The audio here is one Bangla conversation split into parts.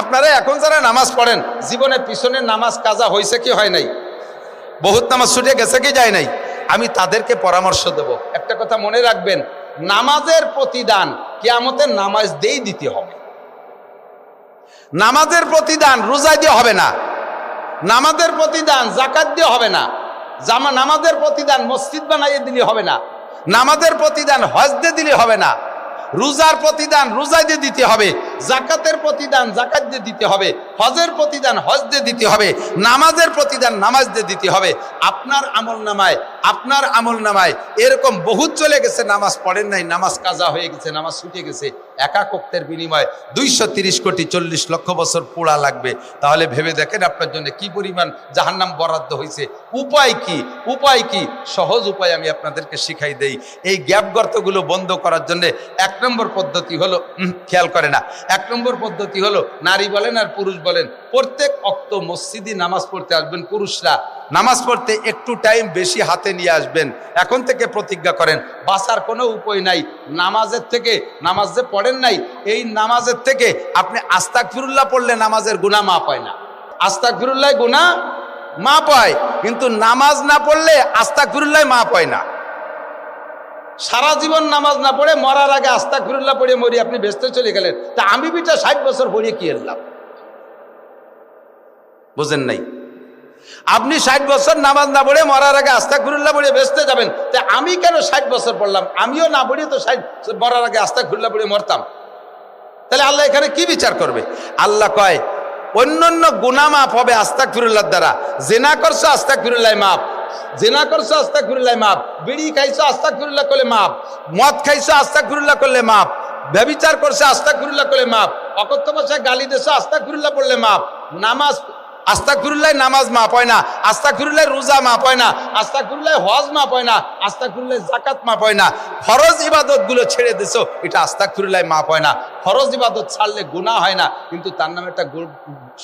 আপনারা এখন যারা নামাজ পড়েন, জীবনে পিছনে নামাজ কাজা হয়েছে কি হয় নাই? বহুত নামাজ ছুটে গেছে কি যায় নাই? আমি তাদেরকে পরামর্শ দেব, একটা কথা মনে রাখবেন, নামাজের প্রতিদান কিয়ামতের নামাজ দিয়েই দিতে হবে। নামাজের প্রতিদান রোজা দিয়ে হবে না, নামাজের প্রতিদান যাকাত দিয়ে হবে না, নামাজের প্রতিদান মসজিদ বানাইয়ে দিলে হবে না, নামাজের প্রতিদান হজ দিয়ে দিলে হবে না, রোজার প্রতিদান রোজা দিয়ে দিতে হবে, যাকাতের প্রতিদান যাকাত দিয়ে দিতে হবে, হজের প্রতিদান হজ দিয়ে দিতে হবে, নামাজের প্রতিদান নামাজ দিয়ে দিতে হবে। আপনার আমল নামায় এরকম বহুত চলে গেছে, নামাজ পড়েন নাই, নামাজ কাজা হয়ে গেছে, নামাজ ছুটে গেছে, একা কক্তের বিনিময়ে 230 কোটি 40 লক্ষ বছর পোড়া লাগবে। তাহলে ভেবে দেখেন আপনার জন্য কি পরিমাণ জাহান্নাম বরাদ্দ হয়েছে। উপায় কি? সহজ উপায় আমি আপনাদেরকে শিখাই দেই। এই গ্যাপ গর্তগুলো বন্ধ করার জন্য 1 নম্বর পদ্ধতি হলো, খেয়াল করে না, 1 নম্বর পদ্ধতি হলো, নারী বলেন আর পুরুষ বলেন, প্রত্যেক ওয়াক্ত মসজিদে নামাজ পড়তে আসবেন। পুরুষরা নামাজ পড়তে একটু টাইম বেশি হাতে নিয়ে আসবেন। এখন থেকে প্রতিজ্ঞা করেন, বাঁচার কোনো উপায় নাই। নামাজের থেকে, নামাজ যে পড়েন নাই, এই নামাজের থেকে আপনি আস্তাগফিরুল্লাহ পড়লে নামাজের গুনাহ মাফ হয় না। আস্তাগফিরুল্লাহ গুনাহ মাফ হয়, কিন্তু নামাজ না পড়লে আস্তাগফিরুল্লাহ মাফ হয় না। সারা জীবন নামাজ না পড়ে মরার আগে আস্তাগফিরুল্লাহ পড়ে মরি, আপনি ব্যস্ত চলে গেলেন। তা আমি বিটা 60 বছর পড়িয়ে কি এলাম? বুঝেন নাই? আপনি 60 বছর নামাজ না পড়ে মরার আগে আস্তাগফিরুল্লাহ পড়ে ব্যস্ত যাবেন। তা আমি কেন 60 বছর পড়লাম? আমিও না পড়ি তো 60 মরার আগে আস্তাগফিরুল্লাহ পড়ে মরতাম। তাহলে আল্লাহ এখানে কি বিচার করবে? আল্লাহ কয় অন্যান্য গুনাহ মাফ হবে আস্তাগফিরুল্লাহর দ্বারা। জিনা করছো আস্তাগফিরুল্লাহ মাফ, জিনা করছো আস্তাগফিরুল্লাহ মাফ, বিড়ি খাইছো আস্তাগফিরুল্লাহ করলে মাফ, মদ খাইছো আস্তাগফিরুল্লাহ করলে মাফ, ব্যভিচার করছে আস্তাগফিরুল্লাহ করলে মাফ, অকথ্য ভাষায় গালি দিছো আস্তাগফিরুল্লাহ পড়লে মাফ। নামাজ আস্তাগফিরুল্লাহ নামাজ মাফ হয় না, আস্তাগফিরুল্লাহ রোজা মাফ হয় না, আস্তাগফিরুল্লাহ হজ মাফ হয় না, আস্তাগফিরুল্লাহ যাকাত মাফ হয় না। ফরজ ইবাদত গুলো ছেড়ে দিছো, এটা আস্তাগফিরুল্লাহ মাফ হয় না। ফরজ ইবাদত ছাড়লে গুনাহ হয় না, কিন্তু তার নামে একটা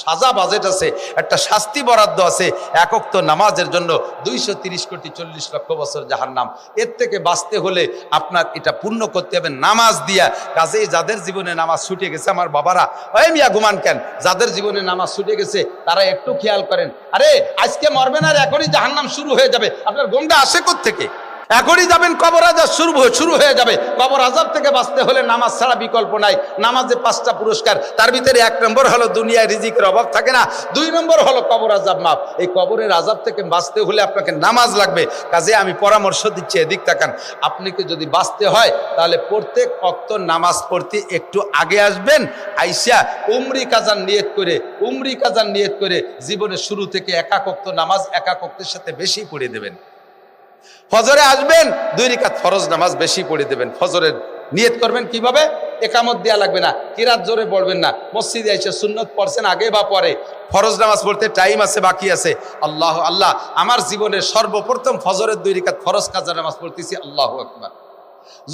সাজা বাজেট আছে, একটা শাস্তি বরাদ্দ আছে। এক ওয়াক্ত নামাজের জন্য 230 কোটি 40 লক্ষ বছর জাহান্নাম। এর থেকে বাঁচতে হলে আপনার এটা পূর্ণ করতে হবে নামাজ দিয়া। কাজেই যাদের জীবনে নামাজ ছুটে গেছে, আমার বাবারা, ওই মিয়া ঘুমান কেন, যাদের জীবনে নামাজ ছুটে গেছে তারা একটু খেয়াল করেন। আরে আজকে মরবেন আর এখনই জাহান্নাম শুরু হয়ে যাবে। আপনার ঘুমটা আসে কোত্থেকে? এখনই যাবেন, কবর আযাব শুরু হয়ে যাবে। কবর আযাব থেকে বাঁচতে হলে নামাজ ছাড়া বিকল্প নাই। নামাজে 5টা পুরস্কার, তার ভিতরে 1 নম্বর হলো দুনিয়ায় রিজিকের অভাব থাকে না, 2 নম্বর হলো কবর আযাব মাফ। এই কবরের আযাব থেকে বাঁচতে হলে আপনাকে নামাজ লাগবে। কাজে আমি পরামর্শ দিচ্ছি, এদিক তাকান। আপনাকে যদি বাঁচতে হয় তাহলে প্রত্যেক ওয়াক্ত নামাজ পড়তে একটু আগে আসবেন, আইসা উমরি কাজার নিয়ত করে জীবনের শুরু থেকে একাক ওয়াক্ত নামাজ একাক ওয়াক্তের সাথে বেশি পড়ে দেবেন। ফজরে আসবেন, 2 রাকাত ফরজ নামাজ বেশি পড়ে দেবেন। ফজরের নিয়ত করবেন কিভাবে? একামত দেয়া লাগবে না, কিরাত জোরে পড়বেন না, মসজিদে এসে সুন্নত পড়ছেন আগে বা পরে, ফরজ নামাজ পড়তে টাইম আছে, বাকি আছে, আল্লাহ আমার জীবনের সর্বপ্রথম ফজরের 2 রাকাত ফরজ কাজা নামাজ পড়তেছি, আল্লাহু আকবার।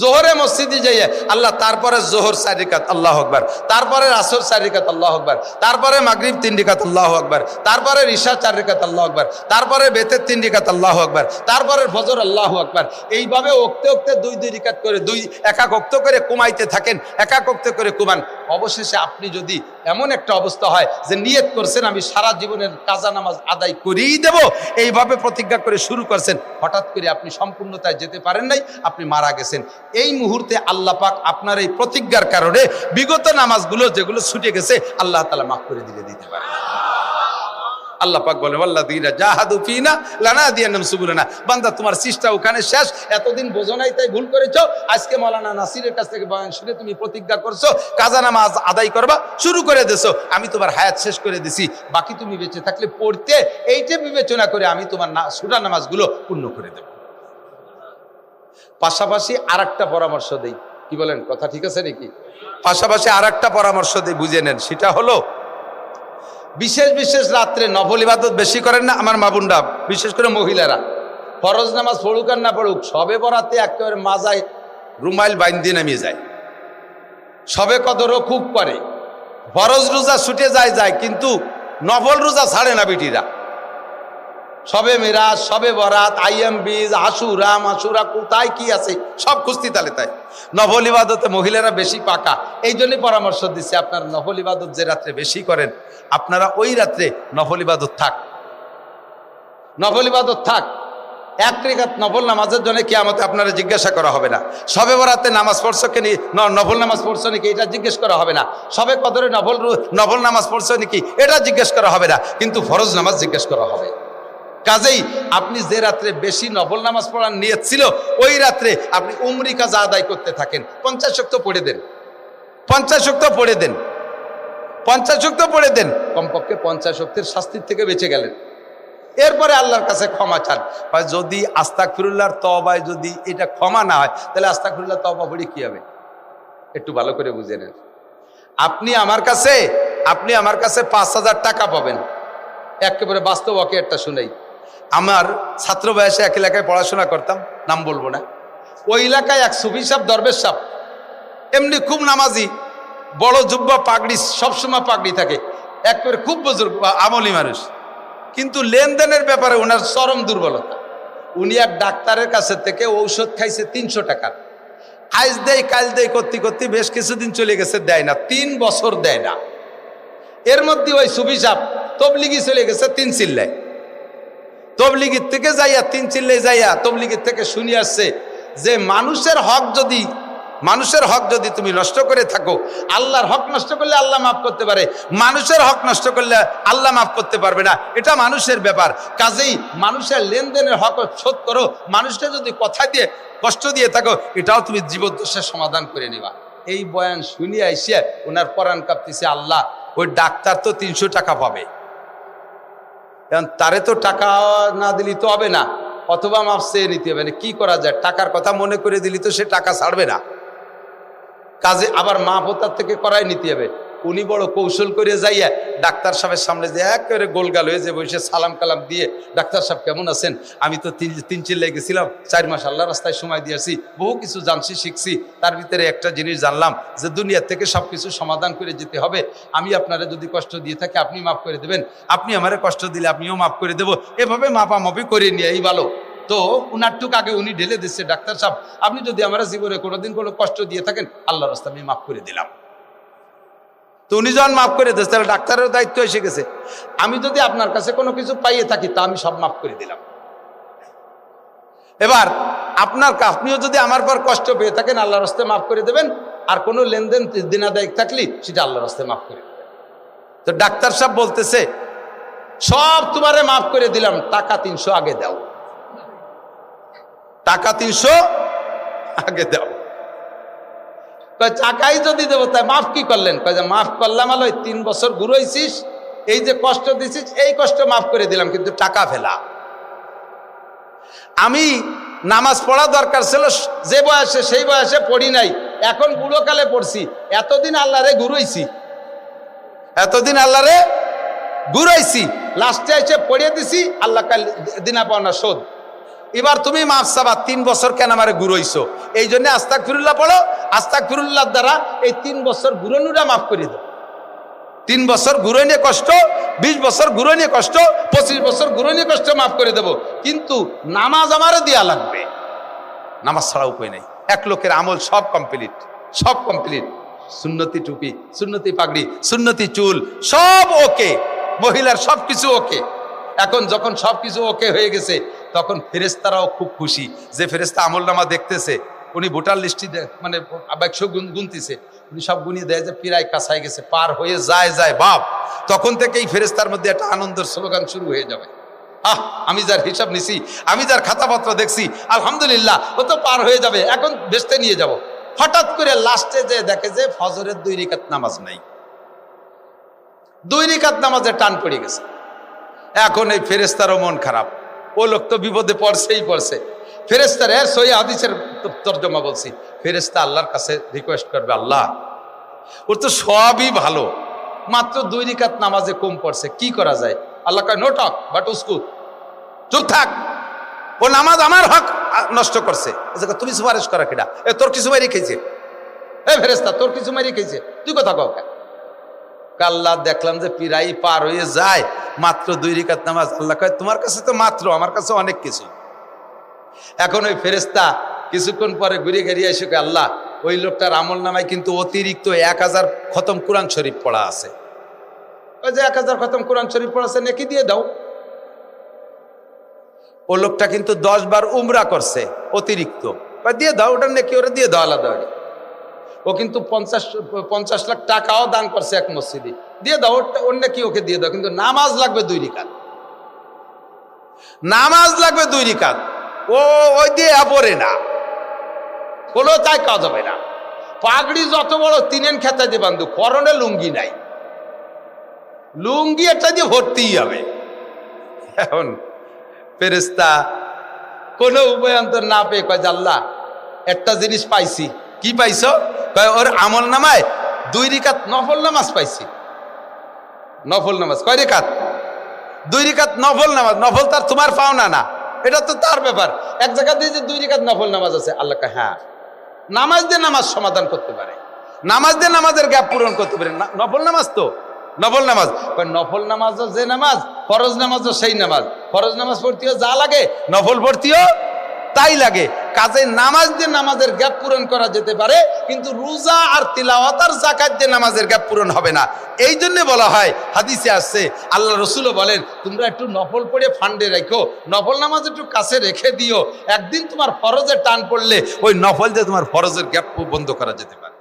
জোহরে মসজিদে যাইয়ে আল্লাহ, তারপরে জোহর 4 রাকাত, আল্লাহু আকবার, তারপরে আসর 4 রাকাত, আল্লাহু আকবার, তারপরে মাগরিব 3 রাকাত, আল্লাহু আকবার, তারপরে ইশা 4 রাকাত, আল্লাহু আকবার, তারপরে বেতের 3 রাকাত, আল্লাহু আকবার, তারপরে ফজর, আল্লাহু আকবার। এইভাবে ওক্তে 2 রাকাত করে, একাক ওক্ত করে কমাইতে থাকেন, একাক ওক্ত করে কমান। অবশেষে আপনি যদি এমন একটা অবস্থা হয় যে নিয়ত করছেন আমি সারা জীবনের কাজা নামাজ আদায় করেই দেব, এইভাবে প্রতিজ্ঞা করে শুরু করছেন, হঠাৎ করে আপনি সম্পূর্ণতায় যেতে পারেন নাই, আপনি মারা গেছেন। এই মুহূর্তে আল্লাহ পাক আপনার এই প্রতিজ্ঞার কারণে বিগত নামাজগুলো যেগুলো ছুটে গেছে আল্লাহ তাআলা মাফ করে দিতে পারে। আল্লাহ পাক বলে, ওয়াল্লাযীনা জাহাদু ফীনা লানাহদিয়ান্নাহুম সুবুলানা। বান্দা, তোমার চেষ্টা ওখানে শেষ। এতদিন বোঝো নাই তাই ভুল করেছো। আজকে মাওলানা নাসিরের কাছ থেকে বয়ান শুনে তুমি প্রতিজ্ঞা করছো কাজা নামাজ আদায় করবা, শুরু করে দিছো। আমি তোমার হায়াত শেষ করে দিছি, বাকি তুমি বেঁচে থাকলে পড়তে, এইটা বিবেচনা করে আমি তোমার সুরা নামাজগুলো পূর্ণ করে দেব। পাশাপাশি আরেকটা পরামর্শ দেই, কি বলেন, কথা ঠিক আছে নাকি? পাশাপাশি আরেকটা পরামর্শ দেই, বুঝে নেন। সেটা হলো, বিশেষ রাত্রে নফল ইবাদত বেশি করেন না আমার মা বোনরা, বিশেষ করে মহিলারা। ফরজ নামাজ পড়ুক আর না পড়ুক, সবে বরাতে একেবারে মাজায় রুমাইল বাইন্দে নামিয়ে যায়, সবে কদরও খুব করে, ফরজ রোজা ছুটে যায়, কিন্তু নফল রোজা ছাড়ে না বিটিরা। সবে মেরাজ, সবে বরাত, আইয়াম বীজ, আশুরা মাসুরা, কোথায় কি আছে সব খুঁজতি তালে তাই। নফল ইবাদতে মহিলারা বেশি পাকা, এই জন্যই পরামর্শ দিচ্ছে আপনারা নফল ইবাদত যে রাত্রে বেশি করেন, আপনারা ওই রাত্রে নফল ইবাদত থাক, নফল ইবাদত থাক। এক রেখাত নফল নামাজের জন্য কিয়ামতে আপনারা জিজ্ঞাসা করা হবে না। সবে বরাতে নামাজ পড়ছো কি নফল নামাজ পড়ছো নাকি এটা জিজ্ঞেস করা হবে না। সবে কদরে নফল নামাজ পড়ছো নাকি এটা জিজ্ঞেস করা হবে না, কিন্তু ফরজ নামাজ জিজ্ঞেস করা হবে। কাজেই আপনি যে রাত্রে বেশি নফল নামাজ পড়ার নিয়ত ছিল, ওই রাত্রে আপনি উমরি কাজা আদায় করতে থাকেন। 50 ওয়াক্ত পড়ে দেন, 50 ওয়াক্ত পড়ে দেন, 50 ওয়াক্ত পড়ে দেন। কমপক্ষে 50 ওয়াক্তের শাস্তির থেকে বেঁচে গেলেন। এরপরে আল্লাহর কাছে ক্ষমা চান। যদি আস্তাগফিরুল্লাহর তওবায় যদি এটা ক্ষমা না হয়, তাহলে আস্তাগফিরুল্লাহ তওবা পড়ে কি হবে একটু ভালো করে বুঝে নেন। আপনি আমার কাছে 5000 টাকা পাবেন। একেবারে বাস্তব ওকে একটা শুনাই। আমার ছাত্র বয়সে এক এলাকায় পড়াশোনা করতাম, নাম বলবো না। ওই এলাকায় এক সুফি সাহেব, দরবেশ সাহেব, এমনি খুব নামাজি, বড় জুব্বা, পাগড়ি, সবসময় পাগড়ি থাকে, একেবারে খুব বুজুর্গ আমলি মানুষ, কিন্তু লেনদেনের ব্যাপারে ওনার চরম দুর্বলতা। উনি এক ডাক্তারের কাছে থেকে ঔষধ খাইছে 300 টাকার। আজ দেয় কাল দেয় করতে করতে বেশ কিছুদিন চলে গেছে, দেয় না, 3 বছর দেয় না। এর মধ্যে ওই সুফি সাহেব তবলিগি চলে গেছে 3 চিল্লায়। তবলিগির থেকে যাইয়া 3 চিল্লায় যাইয়া তবলিগির থেকে শুনি আসছে যে মানুষের হক যদি তুমি নষ্ট করে থাকো, আল্লাহর হক নষ্ট করলে আল্লাহ মাফ করতে পারে, মানুষের হক নষ্ট করলে আল্লাহ মাফ করতে পারবে না, এটা মানুষের ব্যাপার। কাজেই মানুষের লেনদেনের হক শোধ করো। মানুষকে যদি কথা দিয়ে কষ্ট দিয়ে থাকো, এটাও তুমি জীবদ্দশার সমাধান করে নিবা। এই বয়ান শুনিয়ে আইসিয়া ওনার পরাণ কাঁপতেছে, আল্লাহ ওই ডাক্তার তো 300 টাকা পাবে, কারণ তারে তো টাকা না দিলি তো হবে না, অথবা মাফ চেয়ে নিতে হবে। কি করা যায়, টাকার কথা মনে করে দিলি তো সে টাকা ছাড়বে না, কাজে আবার মাফ তার থেকে করাই নিতে হবে। উনি বড় কৌশল করে যাইয়া ডাক্তার সাহেবের সামনে যে একেবারে গোলগাল হয়ে যে বসে সালাম কালাম দিয়ে, ডাক্তার সাহেব কেমন আছেন, আমি তো 3 চিল্লায় গেছিলাম, 4 মাস আল্লাহ রাস্তায় সময় দিয়েছি, বহু কিছু জানছি শিখছি, তার ভিতরে একটা জিনিস জানলাম যে দুনিয়ার থেকে সব কিছু সমাধান করে যেতে হবে। আমি আপনারা যদি কষ্ট দিয়ে থাকি আপনি মাফ করে দেবেন, আপনি আমারে কষ্ট দিলে আপনিও মাফ করে দেবো, এভাবে মাপামাপি করে নিয়ে এই ভালো। তো উনারটুক আগে উনি ঢেলে দিচ্ছে, ডাক্তার সাহেব আপনি যদি আমার জীবনে কোনোদিন কোনো কষ্ট দিয়ে থাকেন, আল্লাহর রাস্তায় আমি মাফ করে দিলাম। তো উনি যখন মাফ করে দিচ্ছে, তাহলে ডাক্তারের দায়িত্ব এসে গেছে, আমি যদি আপনার কাছে কোনো কিছু পাইয়ে থাকি তা আমি সব মাফ করে দিলাম। এবার আপনিও যদি আমার পর কষ্ট পেয়ে থাকেন, আল্লাহর রাস্তায় মাফ করে দেবেন, আর কোনো লেনদেন দিনাদায়ক থাকলে সেটা আল্লাহর রাস্তায় মাফ করে দেবেন। তো ডাক্তার সাহেব বলতেছে, সব তোমারে মাফ করে দিলাম, টাকা 300 আগে দাও, টাকা 300 আগে দাও। টাকাই যদি দেবো তাই মাফ কি করলেন? মাফ করলাম আলো 3 বছর ঘুরাইছিস, এই যে কষ্ট দিছিস এই কষ্ট মাফ করে দিলাম, কিন্তু টাকা ফেলা। আমি নামাজ পড়া দরকার ছিল যে বয়সে, সেই বয়সে পড়ি নাই, এখন বুড়োকালে পড়ছি, এতদিন আল্লাহরে ঘুরাইছি, লাস্টে এসে পড়িয়ে দিছি, আল্লাহ কাল দিনা পাওনা শোধ। এবার তুমি মাফ চাবা, 3 বছর কেন আমারে ঘুরাইছো, এই জন্য আস্তাগফিরুল্লাহ পড়ো, আস্তাগফিরুল্লাহর দ্বারা এই 3 বছর ঘুরানোটা মাফ করে দাও। 3 বছর ঘুরাইনে কষ্ট, 20 বছর ঘুরাইনে কষ্ট, 25 বছর ঘুরাইনে কষ্ট মাফ করে দেবো, কিন্তু নামাজ আমারে দেয়া লাগবে, নামাজ ছাড়া উপায় নেই। এক লোকের আমল সব কমপ্লিট, সুন্নতি টুপি, সুন্নতি পাগড়ি, সুন্নতি চুল সব ওকে, মহিলার সব কিছু ওকে। এখন যখন সবকিছু ওকে হয়ে গেছে, তখন ফেরেশতারাও খুব খুশি যে ফেরেশতা আমলনামা দেখতেছে, উনি ভোটার লিস্টি মানে 100 গুনতিছে, উনি সব গুনিয়ে দেয় যে প্রায় কাছায় গেছে, পার হয়ে যায় বাপ। তখন থেকে এই ফেরেশতার মধ্যে একটা আনন্দের স্লোগান শুরু হয়ে যাবে, আমি যার হিসাব নিছি, আমি যার খাতাপত্র দেখছি, আলহামদুলিল্লাহ ও তো পার হয়ে যাবে, এখন বেচতে নিয়ে যাব। হঠাৎ করে লাস্টে যে দেখে যে ফজরের 2 রাকাত নামাজ নাই, 2 রাকাত নামাজে টান পড়ে গেছে। এখন এই ফেরেশতারও মন খারাপ, ও লোক তো বিপদে পড়ছে। ফেরেশতার সহি হাদিসের তর্জমা বলছি, ফেরেশতা আল্লাহর কাছে রিকোয়েস্ট করবে, আল্লাহ ওর তো সবই ভালো, মাত্র 2 রাকাত নামাজে কম পড়ছে, কি করা যায়? আল্লাহ কয় নো টক বাট উস্কুত, চুপ থাক, ও নামাজ আমার হক নষ্ট করছে। তুমি সুপারিশ করা কিনা? তোর কিছু মারি খেয়েছে, ফেরেশতা তোর কিছু মারি খেয়েছে, তুই কথা কও। আল্লাহ দেখলাম যে পিরাই পার হয়ে যায়, মাত্র 2 রাকাত নামাজ। আল্লাহ কয় তোমার কাছে তো মাত্র, আমার কাছে অনেক কিছু। এখন ওই ফেরেশতা কিছুক্ষণ পরে ঘুরে গেরিয়ে এসে কয়, আল্লাহ ওই লোকটার আমল নামায় কিন্তু অতিরিক্ত 1000 খতম কোরআন শরীফ পড়া আছে। ওই যে 1000 খতম কোরআন শরীফ পড়া আছে, নেকি দিয়ে দাও। ও লোকটা কিন্তু 10 বার উমরা করছে অতিরিক্ত, দিয়ে দাও ওটা নেকি, ওরা দিয়ে দাও আলাদা। ও কিন্তু 50 লাখ টাকাও দান করছে এক মসজিদে, দিয়ে দাও ওর নাকি, ওকে দিয়ে দাও। কিন্তু নামাজ লাগবে 2 রাকাত, নামাজ লাগবে 2 রাকাত। ও ওই দিয়ে পড়ে না, কোনো তাই কাজ হবে না। পাগড়ি যত বড় 3 খেতা দিয়ে বান্ধব, পরনে লুঙ্গি নাই, লুঙ্গি একটা দিয়ে ভর্তিই হবে। এখন ফেরেশতা কোনো উপায়ন্তর না পেয়ে কয়, আল্লাহ একটা জিনিস পাইছি। কি পাইছো? কয় ওর আমল নামায় 2 রাকাত নফল নামাজ পাইছি। নফল নামাজ কয় রাকাত? 2 রাকাত নফল নামাজ। নফল তার তোমার পাওনা না, এটা তো তার ব্যাপার। এক জায়গা দিয়ে যে 2 রাকাত নফল নামাজ আছে, আল্লাহ কয় হ্যাঁ, নামাজ দিয়ে নামাজ সমাধান করতে পারে, নামাজ দিয়ে নামাজের গ্যাপ পূরণ করতে পারে। নফল নামাজ তো নফল নামাজ, নফল নামাজও যে নামাজ, ফরজ নামাজও সেই নামাজ। ফরজ নামাজ পড়তেও যা লাগে, নফল পড়তেও তাই লাগে। কাজে নামাজ দিয়ে নামাজের গ্যাপ পূরণ করা যেতে পারে, কিন্তু রোজা আর তিলাওয়াত আর যাকাত দিয়ে নামাজের গ্যাপ পূরণ হবে না। এই জন্য বলা হয়, হাদিসে আসছে, আল্লাহ রসুলও বলেন, তোমরা একটু নফল পড়ে ফান্ডে রাখো, নফল নামাজ একটু কাছে রেখে দিও। একদিন তোমার ফরজের টান পড়লে ওই নফল দিয়ে তোমার ফরজের গ্যাপ বন্ধ করা যেতে পারে।